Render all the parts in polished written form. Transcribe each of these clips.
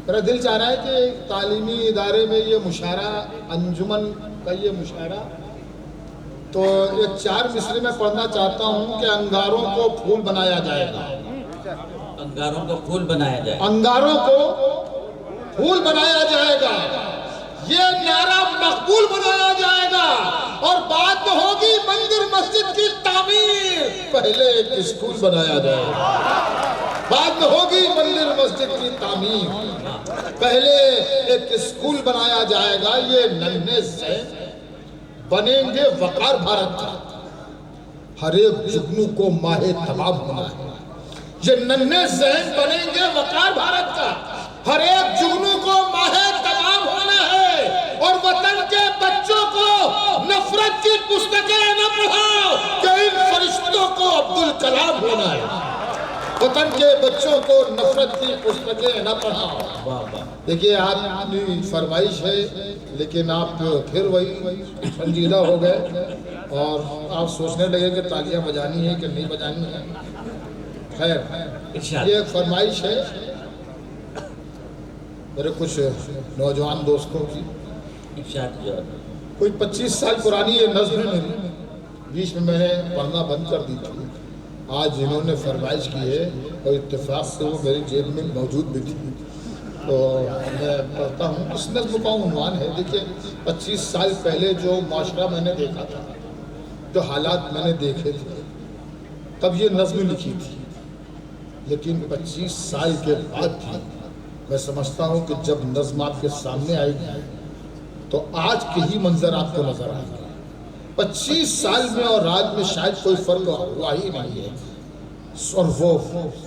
میرا دل چاہ رہا ہے کہ تعلیمی ادارے میں یہ مشاعرہ، انجمن کا یہ مشاعرہ، تو ایک 4 مصرے میں پڑھنا چاہتا ہوں کہ انگاروں کو پھول بنایا جائے گا. انگاروں کو پھول بنایا جائے گا. انگاروں کو پھول بنایا جائے گا، یہ نعرہ مقبول بنایا جائے گا. اور بات ہوگی مندر مسجد کی تعمیر، پہلے ایک اسکول بنایا جائے گا. بات ہوگی مندر مسجد کی تعمیر، پہلے ایک اسکول بنایا جائے گا. یہ ننھے سے بنیں گے وقار بھارت کا، ہر ایک جگنو کو ماہ تمام ہونا ہے. یہ ننھے ذہن بنیں گے وقار بھارت کا، ہر ایک جگنو کو ماہ تمام ہونا ہے. اور وطن کے بچوں کو نفرت کی پستکیں نہ پڑھاؤ کہ ان فرشتوں کو عبدالکلام ہونا ہے. وطن کے بچوں کو نفرت کی پستکیں نہ پڑھاؤ. دیکھیے آپ کی فرمائش ہے، لیکن آپ پھر وہی سنجیدہ ہو گئے اور آپ سوچنے لگے کہ تالیاں بجانی ہے کہ نہیں بجانی ہے. خیر، یہ ایک فرمائش ہے میرے کچھ نوجوان دوستوں کی. کوئی 25 سال پرانی یہ نظم ہے میری، بیچ میں نے پڑھنا بند کر دی تھی. آج جنہوں نے فرمائش کی ہے اور اتفاق سے وہ میری جیب میں موجود بھی تھی، تو میں پڑھتا ہوں. اس نظم کا عنوان ہے، دیکھیں 25 سال پہلے جو معاشرہ میں نے دیکھا تھا، جو حالات میں نے دیکھے تھے، تب یہ نظم لکھی تھی. لیکن 25 سال کے بعد بھی میں سمجھتا ہوں کہ جب نظم آپ کے سامنے آئے گی تو آج کے ہی منظر آپ کو نظر آئے گا. 25 سال میں اور آج میں شاید کوئی فرق ہوا ہی نہیں ہے. اور وہ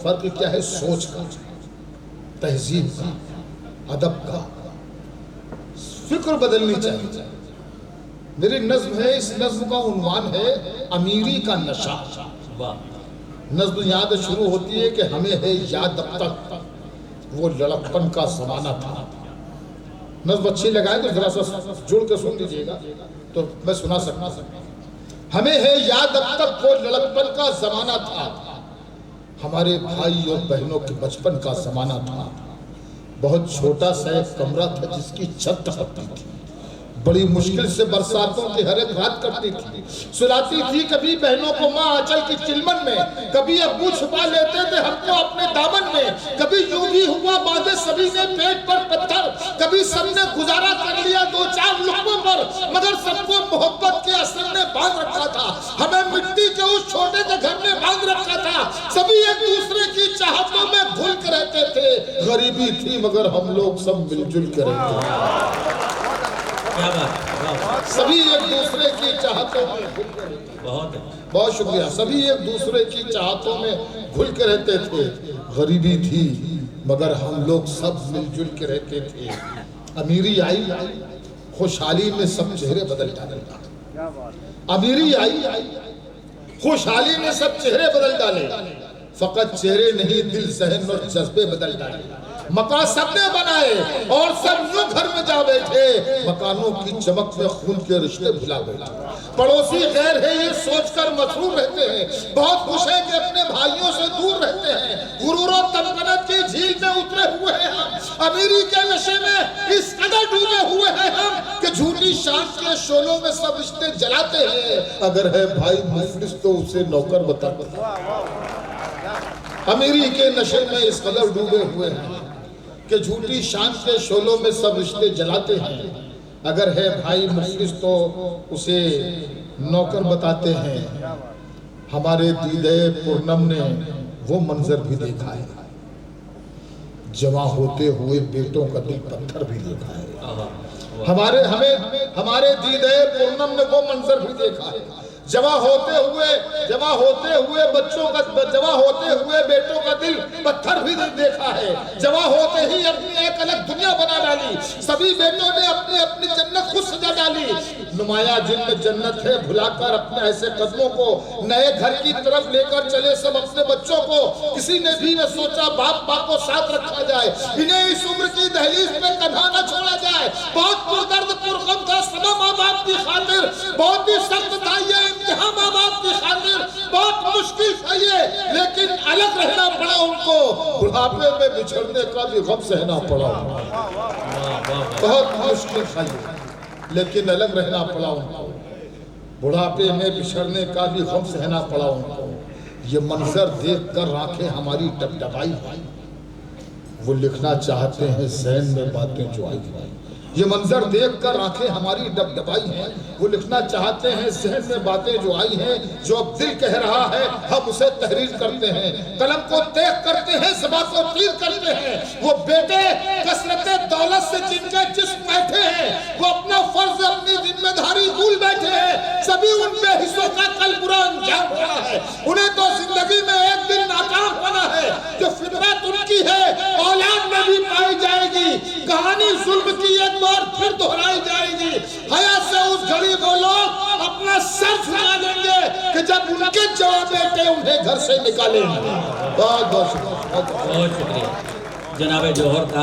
فرق کیا ہے؟ سوچ کا، تہذیب کا، ادب کا. فکر بدلنی چاہیے. میری نظم ہے، اس نظم کا عنوان ہے امیری کا نشہ. نظم یاد شروع ہوتی ہے کہ ہمیں ہے یاد اب تک وہ لڑکپن کا زمانہ تھا. نظم اچھی لگائے تو ذرا سا جڑ کے سن لیجیے گا تو میں سنا سکتا. ہمیں ہے یاد اب تک وہ لڑکپن کا زمانہ تھا، ہمارے بھائی اور بہنوں کے بچپن کا زمانہ تھا. بہت چھوٹا سا ایک کمرہ تھا جس کی چھت ٹپکتی تھی، بڑی مشکل سے برساتوں کی ہر ایک رات کٹتی تھی. سلاتی تھی کبھی بہنوں کو ماں آنچل کی چلمن میں، کبھی ابو چھپا لیتے تھے ہم کو اپنے دامن میں. کبھی یوں بھی ہوا باندھے سبھی نے پیٹ پر پتھر، کبھی سب نے گزارا کر لیا 2-4 لقموں پر، مگر سب کو محبت کے اثر نے باندھ رکھا تھا. ہمیں مٹی کے اس چھوٹے سے گھر میں باندھ رکھا تھا. سبھی ایک دوسرے کی چاہتوں میں گھل کے رہتے تھے. غریبی تھی مگر ہم لوگ سب مل جل کے رہتے تھے. سبھی ایک دوسرے کی چاہتوں میں بہت شکریہ. سبھی ایک دوسرے کی چاہتوں میں گھل کے رہتے تھے. غریبی تھی مگر ہم لوگ سب مل جل کے رہتے تھے. امیری آئی، خوشحالی میں سب چہرے بدل ڈالے. امیری آئی، خوشحالی میں سب چہرے بدل ڈالے. فقط چہرے نہیں، دل، ذہن اور جذبے بدل ڈالے. مکان سب نے بنائے اور سب یوں گھر میں جا بیٹھے. مکانوں کی چمک میں خون کے رشتے بھلا بیٹھے. پڑوسی غیر ہے یہ سوچ کر مسرور رہتے ہیں، بہت خوش ہیں کہ اپنے بھائیوں سے دور رہتے ہیں. غرور و تمکنت کی جھیل میں اترے ہوئے ہیں ہم، امیری کے نشے میں اس قدر ڈوبے ہوئے ہیں ہم کہ جھوٹی شان کے شعلوں میں سب رشتے جلاتے ہیں. اگر ہے بھائی مفلس تو اسے نوکر بتاتے ہیں. امیری کے نشے میں اس قدر ڈوبے ہوئے ہیں کہ جھوٹی شان کے شعلوں میں سب رشتے جلاتے ہیں. اگر ہے بھائی مفلس تو اسے نوکر بتاتے ہیں. ہمارے دیدے پورنم نے وہ منظر بھی دیکھا ہے، جمع ہوتے ہوئے بیٹوں کا دل پتھر بھی دیکھا ہے. ہمارے دیدے پورنم نے وہ منظر بھی دیکھا ہے، جمع ہوتے ہوئے بیٹوں کا دل پتھر بھی دیکھا ہے. جمع ہوتے ہی اپنی ایک الگ دنیا بنا ڈالی. سبھی بیٹوں نے اپنی اپنی جنت خود سجا ڈالی. نمایاں جن میں جنت ہے بھلا کر اپنے ایسے قدموں کو نئے گھر کی طرف لے کر چلے سب اپنے بچوں کو. کسی نے بھی نہ سوچا باپ ماں کو ساتھ رکھا جائے، انہیں اس عمر کی دہلیز پہ تنہا نہ چھوڑا جائے. بہت پردرد پرغم تھا سما ماں باپ کی خاطر، بہت ہی سخت تھا یہ امتحان ماں باپ کی خاطر. بہت مشکل تھا یہ، لیکن الگ رہنا پڑا ان کو, بڑھاپے میں بچھڑنے کا بھی غم سہنا پڑا, بہت مشکل تھا یہ, لیکن الگ رہنا پڑا ان کو, بڑھاپے میں بچھڑنے کا بھی غم سہنا پڑا ان کو. یہ منظر دیکھ کر آنکھیں ہماری ڈبڈبائی, وہ لکھنا چاہتے ہیں ذہن میں باتیں جو آئی ہیں. یہ منظر دیکھ کر آنکھیں ہماری ڈبڈبائی ہیں, وہ لکھنا چاہتے ہیں ذہن میں باتیں جو آئی ہیں. جو اب دل کہہ رہا ہے ہم اسے تحریر کرتے ہیں, قلم کو تیغ کرتے ہیں, زبان کو تیر کرتے ہیں. وہ بیٹے کثرت دولت سے جن کے جسم بیٹھے ہیں, وہ اپنا فرض اپنی ذمہ داری بھول بیٹھے ہیں. سبھی ان بے حصوں کا کل برا انجام ہونا ہے. انہیں تو زندگی میں ایک دن ناکام ہونا ہے. جو فطرت ان کی ہے اولاد میں بھی پائی جائے گی. کہانی ظلم کی ایک بار پھر دہرائی جائے گی. حیات سے اس گھڑی وہ لوگ اپنا سر جھکا دیں گے کہ جب ان کے جواب بیٹے انہیں گھر سے نکالیں گے. بہت بہت شکریہ. بہت شکریہ جناب جوہر خان.